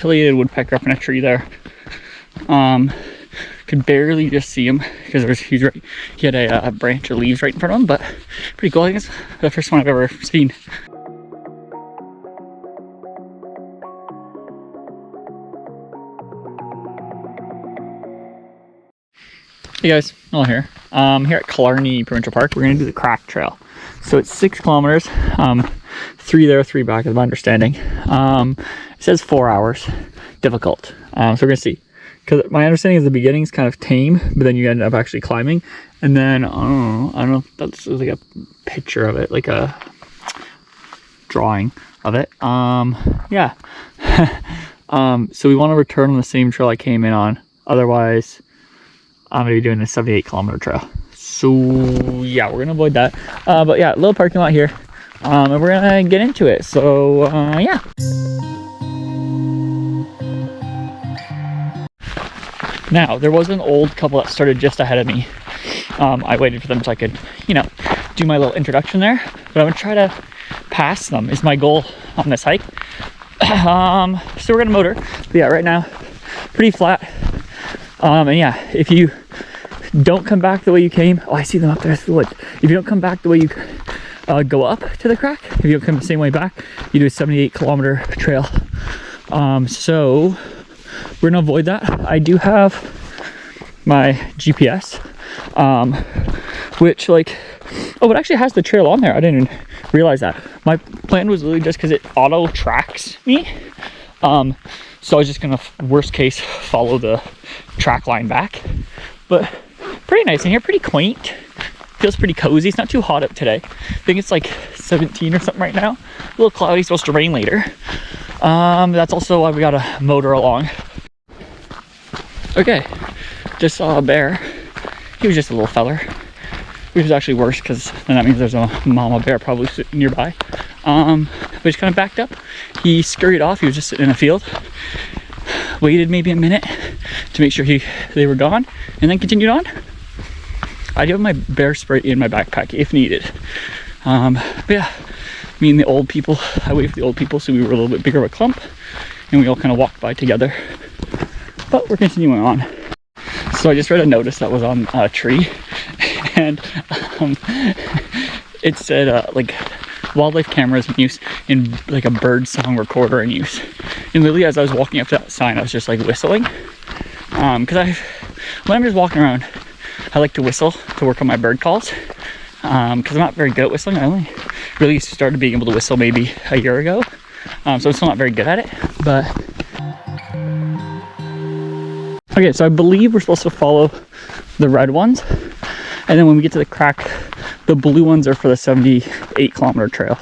pileated woodpecker up in a tree there. Could barely just see him because he had a branch of leaves right in front of him, but pretty cool. I think it's the first one I've ever seen. Hey guys, Nolan here. Here at Killarney Provincial Park, we're gonna do the crack trail. So it's 6 kilometers, 3 there, 3 back is my understanding. It says 4 hours, difficult. So we're gonna see. Because my understanding is the beginning is kind of tame, but then you end up actually climbing. And then, I don't know, that's like a picture of it, like a drawing of it. Yeah. So we wanna return on the same trail I came in on. Otherwise, I'm gonna be doing a 78 kilometer trail. So yeah, we're gonna avoid that. But yeah, little parking lot here. And we're gonna get into it. So yeah. Now, there was an old couple that started just ahead of me. I waited for them so I could, you know, do my little introduction there. But I'm gonna try to pass them is my goal on this hike. So we're gonna motor. But yeah, right now, pretty flat. And yeah, if you don't come back the way you came, oh, I see them up there through the woods. If you don't come back the way you go up to the crack, if you don't come the same way back, you do a 78 kilometer trail. So we're gonna avoid that. I do have my GPS, which it actually has the trail on there. I didn't even realize that. My plan was literally just because it auto tracks me. So I was just gonna, worst case, follow the track line back. But pretty nice in here, pretty quaint. Feels pretty cozy. It's not too hot up today. I think it's like 17 or something right now. A little cloudy, supposed to rain later. That's also why we got a motor along. Okay, just saw a bear. He was just a little feller, which is actually worse because then that means there's a mama bear probably sitting nearby. But he's kind of backed up. He scurried off. He was just sitting in a field. Waited maybe a minute to make sure they were gone, and then continued on. I do have my bear spray in my backpack if needed. But yeah, me and the old people, I waved for the old people, so we were a little bit bigger of a clump, and we all kind of walked by together. But we're continuing on. So I just read a notice that was on a tree, and it said like wildlife cameras in use in like a bird song recorder in use. And literally as I was walking up to that sign, I was just like whistling. Because when I'm just walking around, I like to whistle to work on my bird calls. Because I'm not very good at whistling. I only really started being able to whistle maybe a year ago. So I'm still not very good at it. But okay, so I believe we're supposed to follow the red ones. And then when we get to the crack, the blue ones are for the 78 kilometer trail.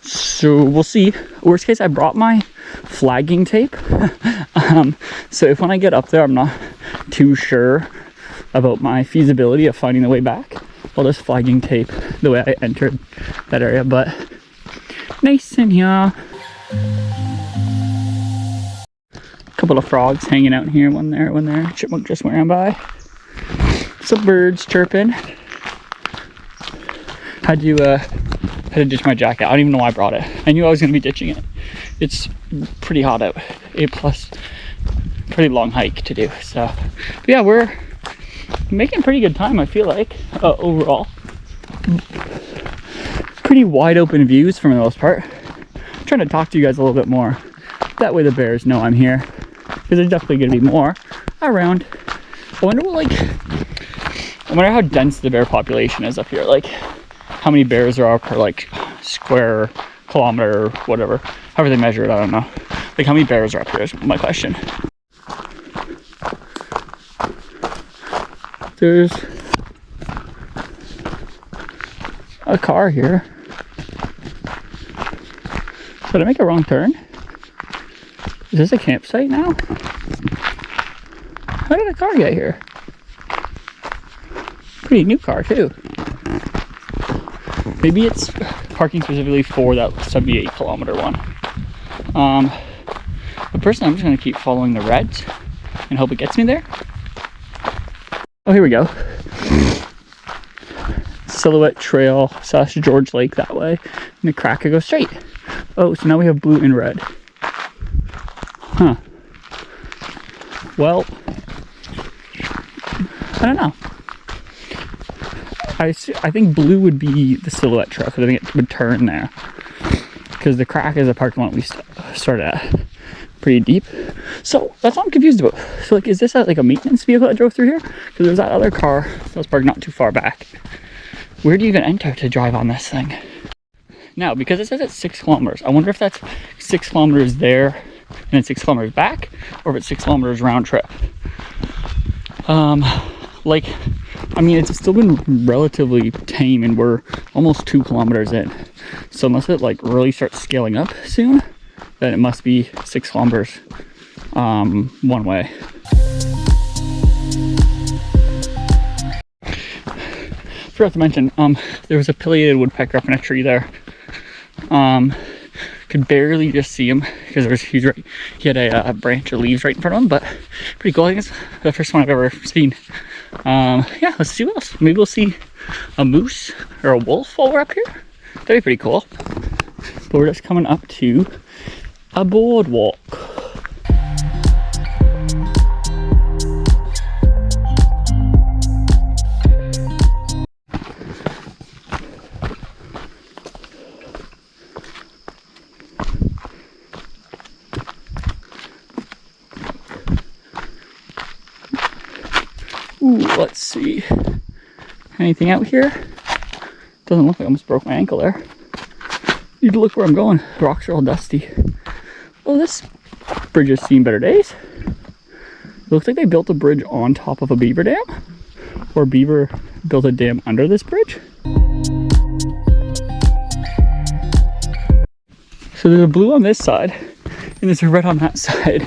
So we'll see. Worst case, I brought my flagging tape. So if when I get up there, I'm not too sure about my feasibility of finding the way back, I'll just flagging tape the way I entered that area. But nice in here. Couple of frogs hanging out here, one there, one there. Chipmunk just went around by. Some birds chirping. Had to ditch my jacket. I don't even know why I brought it. I knew I was going to be ditching it. It's pretty hot out. A+, pretty long hike to do. So, but yeah, we're making pretty good time, I feel like, overall. Pretty wide open views for the most part. I'm trying to talk to you guys a little bit more. That way the bears know I'm here. Because there's definitely going to be more around. I wonder how dense the bear population is up here. Like, how many bears there are per like square kilometer or whatever. However they measure it, I don't know. Like, how many bears are up here is my question. There's a car here. Did I make a wrong turn? Is this a campsite now? How did a car get here? Pretty new car too. Maybe it's parking specifically for that 78 kilometer one. But personally, I'm just gonna keep following the reds and hope it gets me there. Oh, here we go. Silhouette Trail / George Lake that way. And the crack could go straight. Oh, so now we have blue and red. Huh. Well, I don't know. I think blue would be the silhouette trail because I think it would turn there. Because the crack is a parking lot we started at. Pretty deep. So that's what I'm confused about. So like, is this like a maintenance vehicle that drove through here? Because there's that other car that was parked not too far back. Where do you even enter to drive on this thing? Now, because it says it's 6 kilometers, I wonder if that's 6 kilometers there and then 6 kilometers back, or if it's 6 kilometers round trip. Like, I mean, it's still been relatively tame and we're almost 2 kilometers in. So unless it like really starts scaling up soon, then it must be 6 kilometers one way. Forgot to mention, there was a pileated woodpecker up in a tree there. Could barely just see him because he had a branch of leaves right in front of him, but pretty cool. I think it's the first one I've ever seen. Yeah, let's see what else. Maybe we'll see a moose or a wolf while we're up here. That'd be pretty cool. But we're just coming up to a boardwalk. Ooh, let's see. Anything out here? Doesn't look like I almost broke my ankle there. Need to look where I'm going. The rocks are all dusty. Oh, this bridge has seen better days. It looks like they built a bridge on top of a beaver dam. Or beaver built a dam under this bridge. So there's a blue on this side, and there's a red on that side.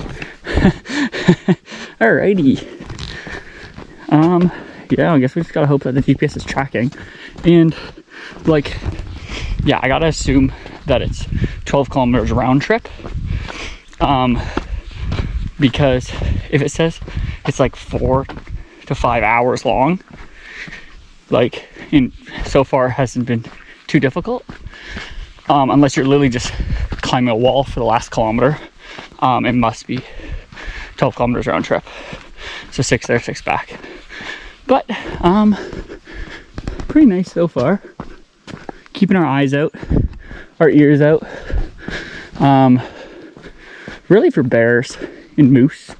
Alrighty. Yeah, I guess we just gotta hope that the GPS is tracking. And like, yeah, I gotta assume that it's 12 kilometers round trip. Because if it says it's like 4 to 5 hours long, like, and so far it hasn't been too difficult. Unless you're literally just climbing a wall for the last kilometer. It must be 12 kilometers round trip. So 6 there, 6 back. But pretty nice so far. Keeping our eyes out, our ears out. Really for bears and moose.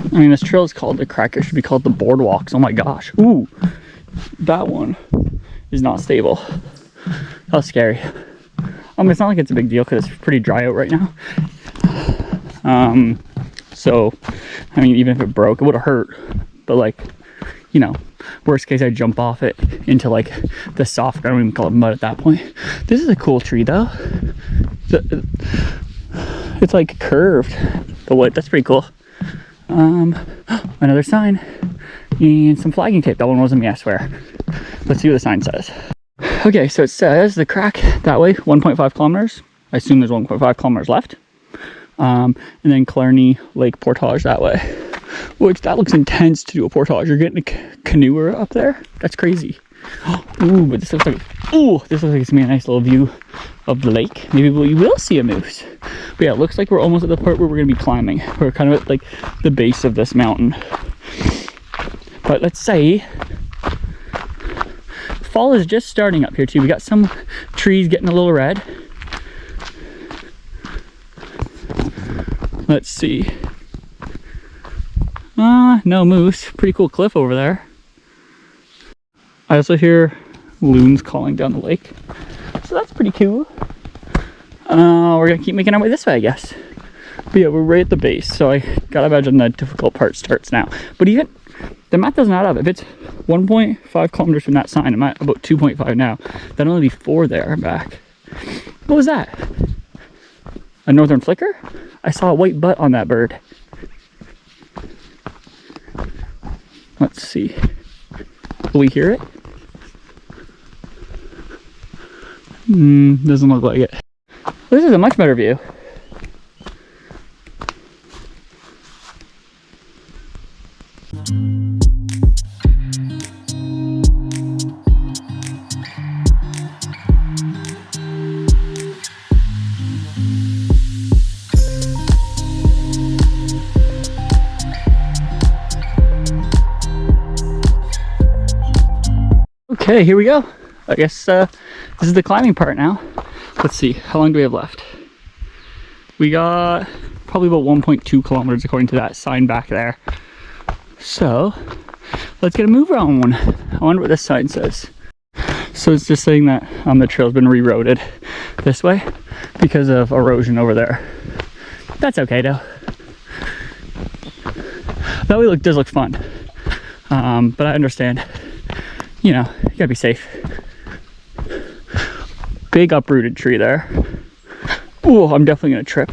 I mean, this trail is called the Crack. It should be called the Boardwalks. Oh my gosh. Ooh, that one is not stable. How scary. It's not like it's a big deal because it's pretty dry out right now. So, I mean, even if it broke, it would have hurt. But like, you know, worst case, I jump off it into like the soft, I don't even call it mud at that point. This is a cool tree though. It's like curved. The wood, that's pretty cool. Another sign and some flagging tape. That one wasn't me, I swear. Let's see what the sign says. Okay, so it says the Crack that way, 1.5 kilometers. I assume there's 1.5 kilometers left. And then Killarney Lake portage that way, which that looks intense to do a portage. You're getting a canoer up there. That's crazy. Ooh, but this looks like it's gonna be a nice little view of the lake. Maybe we will see a moose. But yeah, it looks like we're almost at the part where we're gonna be climbing. We're kind of at like the base of this mountain. But let's say fall is just starting up here too. We got some trees getting a little red. Let's see. No moose. Pretty cool cliff over there. I also hear loons calling down the lake. So that's pretty cool. We're gonna keep making our way this way, I guess. But yeah, we're right at the base, so I gotta imagine the difficult part starts now. But even the math doesn't add up. If it's 1.5 kilometers from that sign, I'm at about 2.5 now. That'll only be 4 there and back. What was that? A northern flicker? I saw a white butt on that bird. Let's see. Will we hear it? Doesn't look like it. This is a much better view. Okay, here we go. I guess this is the climbing part now. Let's see, how long do we have left? We got probably about 1.2 kilometers according to that sign back there. So let's get a move on. I wonder what this sign says. So it's just saying that the trail's been rerouted this way because of erosion over there. That's okay though. That way does look fun. But I understand, you know, you gotta be safe. Big uprooted tree there. Oh, I'm definitely gonna trip.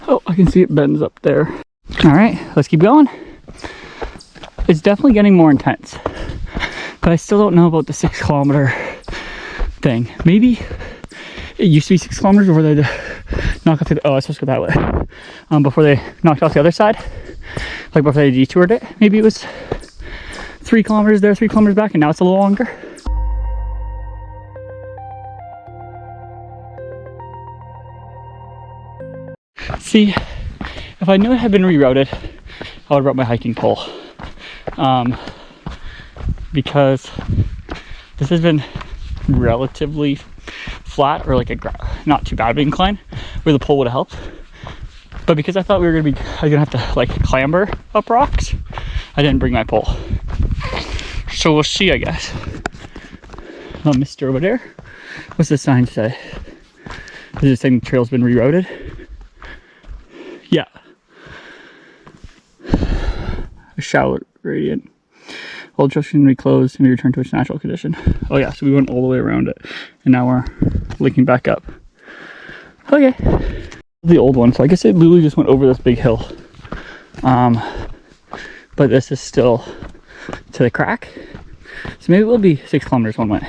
Oh, I can see it bends up there. All right, let's keep going. It's definitely getting more intense, but I still don't know about the 6 kilometer thing. Maybe it used to be 6 kilometers before they knock off the, oh, I was supposed to go that way. Before they knocked off the other side, like before they detoured it. Maybe it was 3 kilometers there, 3 kilometers back, and now it's a little longer. See, if I knew it had been rerouted, I would have brought my hiking pole. Because this has been relatively flat, or like a not too bad of an incline where the pole would have helped. But because I thought I was gonna have to like clamber up rocks, I didn't bring my pole. So we'll see, I guess. Oh, Mr. over there. What's the sign say? Is it saying the trail's been rerouted? Yeah. A shallow gradient. All obstruction reclosed and we return to its natural condition. Oh yeah, so we went all the way around it and now we're linking back up. Okay. The old one, so I guess it literally just went over this big hill. But this is still to the crack. So maybe it will be 6 kilometers one way.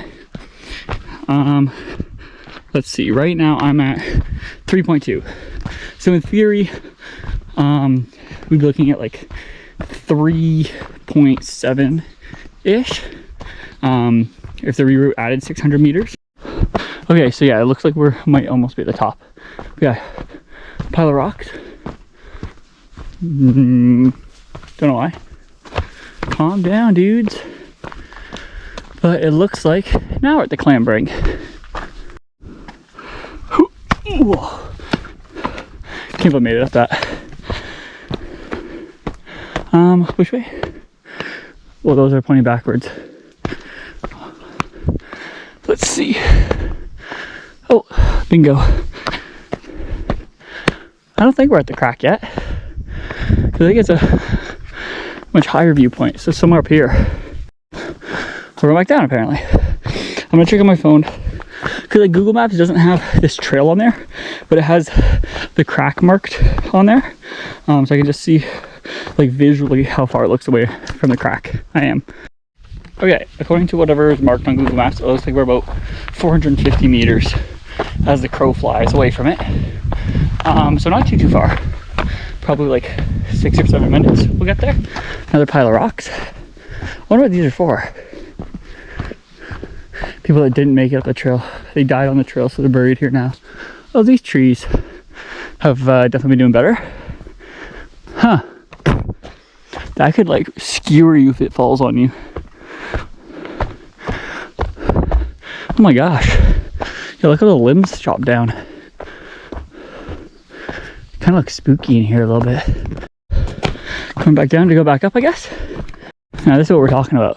Let's see, right now I'm at 3.2. So in theory, we'd be looking at like 3.7 ish if the reroute added 600 meters. Okay, so yeah, it looks like we might almost be at the top. Yeah, pile of rocks. Don't know why. Calm down, dudes. But it looks like now we're at the clambering. Can't believe I made it up that. Which way? Well, those are pointing backwards. Let's see. Oh, bingo. I don't think we're at the crack yet. I think it's a much higher viewpoint. So somewhere up here. We're back down apparently. I'm gonna check on my phone. Because like Google Maps doesn't have this trail on there, but it has the crack marked on there. So I can just see like visually how far it looks away from the crack I am. Okay, according to whatever is marked on Google Maps, it looks like we're about 450 meters as the crow flies away from it. So not too far. Probably like 6 or 7 minutes we'll get there. Another pile of rocks. I wonder what these are for. People that didn't make it up the trail, they died on the trail, so they're buried here now. Oh, these trees have definitely been doing better. Huh. That could like skewer you if it falls on you. Oh my gosh. Yeah, look at the limbs chopped down. Kind of looks spooky in here a little bit. Coming back down to go back up, I guess. Now this is what we're talking about.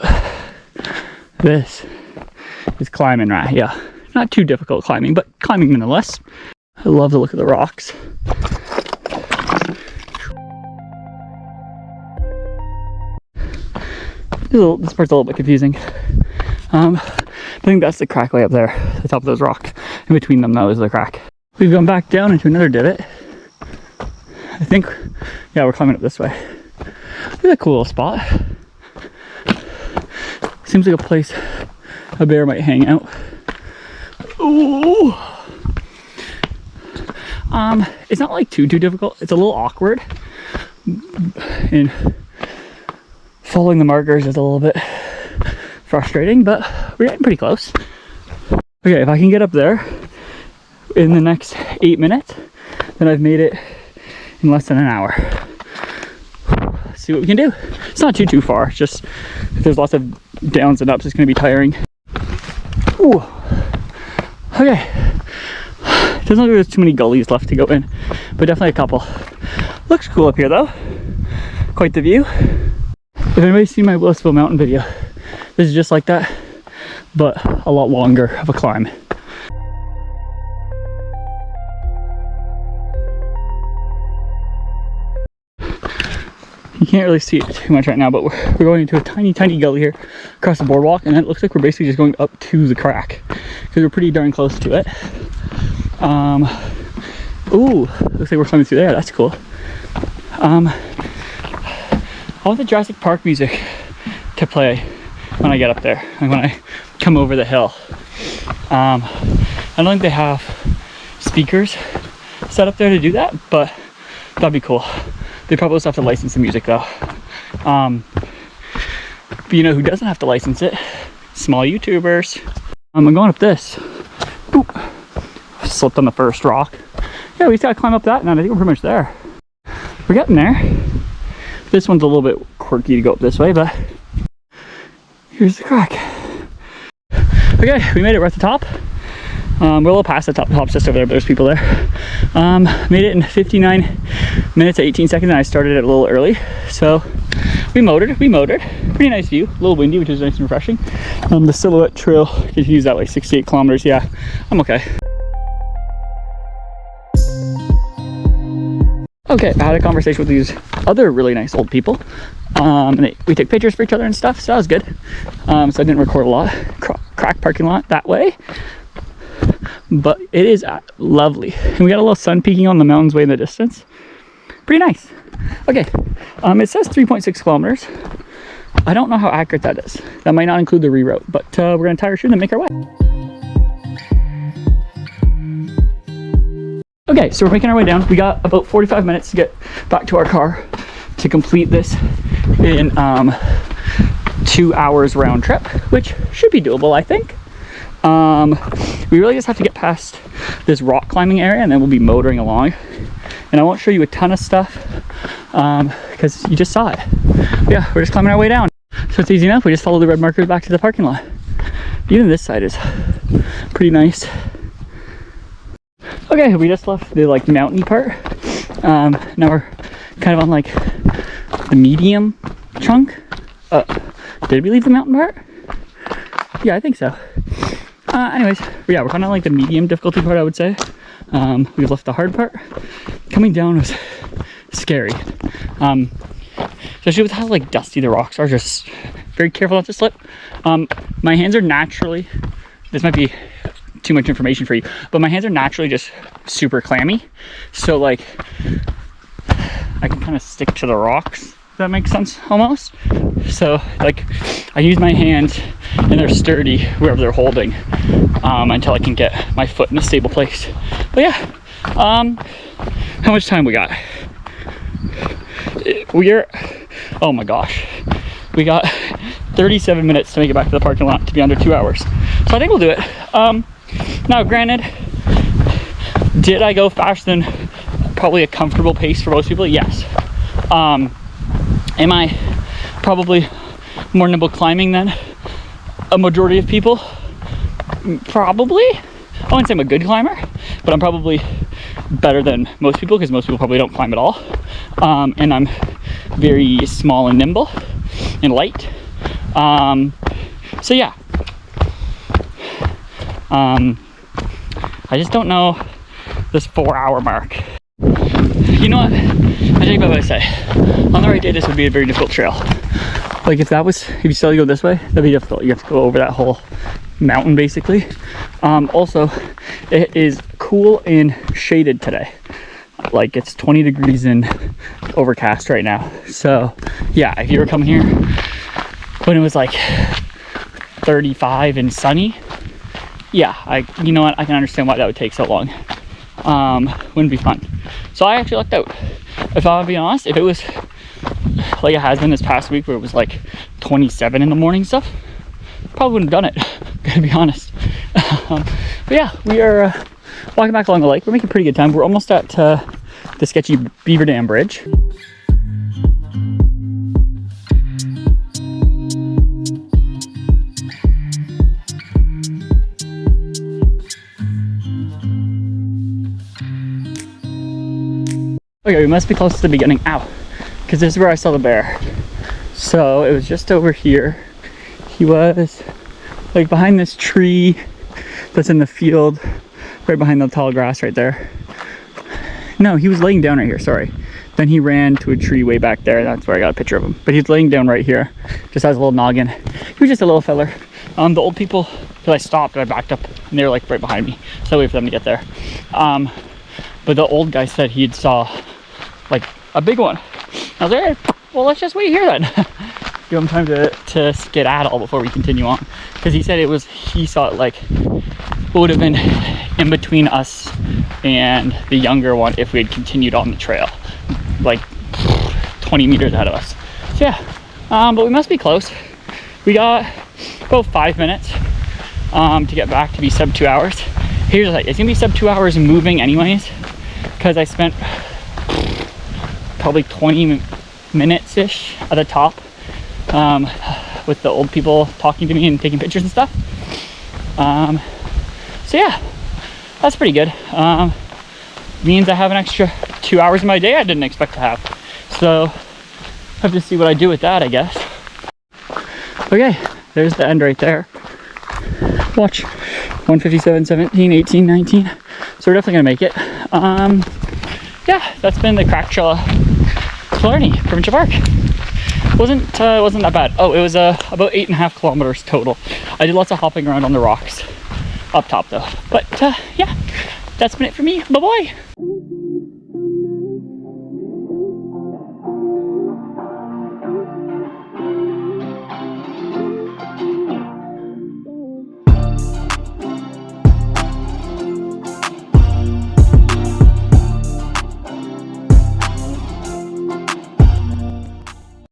This is climbing, right? Yeah, not too difficult climbing, but climbing nonetheless. I love the look of the rocks. This part's a little bit confusing. I think that's the crack way up there. top of those rocks. In between them, that was the crack. We've gone back down into another divot. I think, yeah, we're climbing up this way. It's a cool little spot. Seems like a place a bear might hang out. Ooh. It's not like too difficult. It's a little awkward. And following the markers is a little bit frustrating, but we're getting pretty close. Okay, if I can get up there in the next 8 minutes, then I've made it in less than an hour. Let's see what we can do. It's not too far. It's just if there's lots of downs and ups, it's going to be tiring. Ooh. Okay. Doesn't look like there's too many gullies left to go in, but definitely a couple. Looks cool up here though. Quite the view. If anybody's seen my Blissville Mountain video, this is just like that, but a lot longer of a climb. You can't really see it too much right now, but we're going into a tiny gully here across the boardwalk, and it looks like we're basically just going up to the crack because we're pretty darn close to it. Ooh, looks like we're climbing through there. That's cool. I want the Jurassic Park music to play when I get up there, like when I come over the hill. I don't think they have speakers set up there to do that, but that'd be cool. They probably also have to license the music though. But you know who doesn't have to license it? Small YouTubers. I'm going up this. Boop. Slipped on the first rock. Yeah, we just gotta climb up that, and I think we're pretty much there. We're getting there. This one's a little bit quirky to go up this way, but here's the crack. Okay, we made it. We're at the top. We're a little past the top. The top's just over there, but there's people there. Made it in 59 minutes 18 seconds, and I started it a little early. So we motored. Pretty nice view. A little windy, which is nice and refreshing. The Silhouette Trail continues that way, 68 kilometers. Yeah, I'm okay. Okay, I had a conversation with these other really nice old people. And we took pictures for each other and stuff, so that was good. So I didn't record a lot. Crack parking lot that way. But it is lovely. And we got a little sun peeking on the mountains way in the distance. Pretty nice. Okay, it says 3.6 kilometers. I don't know how accurate that is. That might not include the reroute, but we're gonna tie our shoe and make our way. Okay, so we're making our way down. We got about 45 minutes to get back to our car to complete this in 2 hours round trip, which should be doable, I think. We really just have to get past this rock climbing area, and then we'll be motoring along. And I won't show you a ton of stuff because you just saw it. But yeah, we're just climbing our way down. So it's easy enough. We just follow the red markers back to the parking lot. Even this side is pretty nice. Okay, we just left the like mountainy part. Now we're kind of on like the medium chunk. Did we leave the mountain part? Yeah, I think so. Anyways, yeah, we're kind of like the medium difficulty part, I would say. We've left the hard part. Coming down was scary. Especially with how like dusty the rocks are, just very careful not to slip. My hands are naturally, this might be too much information for you, but my hands are naturally just super clammy. So like, I can kind of stick to the rocks, if that makes sense almost. So like, I use my hands and they're sturdy wherever they're holding until I can get my foot in a stable place. But yeah, how much time we got? Oh my gosh, we got 37 minutes to make it back to the parking lot to be under 2 hours. So I think we'll do it. Now granted, did I go faster than probably a comfortable pace for most people? Yes. Am I probably more nimble climbing than a majority of people? Probably. I wouldn't say I'm a good climber, but I'm probably better than most people because most people probably don't climb at all. And I'm very small and nimble and light. So yeah. I just don't know this 4 hour mark. You know what? I take back what I say. On the right day, this would be a very difficult trail. Like if you still go this way, that'd be difficult. You have to go over that whole mountain basically. Also, it is cool and shaded today. Like it's 20 degrees and overcast right now. So yeah, if you were coming here when it was like 35 and sunny, yeah, you know what, I can understand why that would take so long. Wouldn't be fun. So I actually lucked out. If I'm be honest, if it was like it has been this past week where it was like 27 in the morning stuff, probably wouldn't have done it, gotta be honest. But yeah, we are walking back along the lake. We're making pretty good time. We're almost at the sketchy Beaver Dam Bridge. Okay, we must be close to the beginning. Ow. Because this is where I saw the bear. So it was just over here. He was like behind this tree that's in the field, right behind the tall grass right there. No, he was laying down right here, sorry. Then he ran to a tree way back there. That's where I got a picture of him. But he's laying down right here, just has a little noggin. He was just a little feller. The old people, because I stopped and I backed up, and they were like right behind me. So I waited for them to get there. But the old guy said he'd saw like a big one. I was like, hey, well, let's just wait here then. Give him time to skedaddle before we continue on. Because he said he saw it like, it would have been in between us and the younger one if we had continued on the trail. Like 20 meters ahead of us. So yeah, but we must be close. We got about 5 minutes to get back to be sub 2 hours. Here's the thing, it's gonna be sub 2 hours moving anyways, because I spent probably 20 minutes-ish at the top with the old people talking to me and taking pictures and stuff. So yeah, that's pretty good. Means I have an extra 2 hours in my day I didn't expect to have. So I have to see what I do with that, I guess. Okay, there's the end right there. Watch, 157, 17, 18, 19. So we're definitely gonna make it. Yeah, that's been the crack trail Killarney Provincial Park. Wasn't that bad. Oh, it was about 8.5 kilometers total. I did lots of hopping around on the rocks up top though. But yeah, that's been it for me. Bye bye.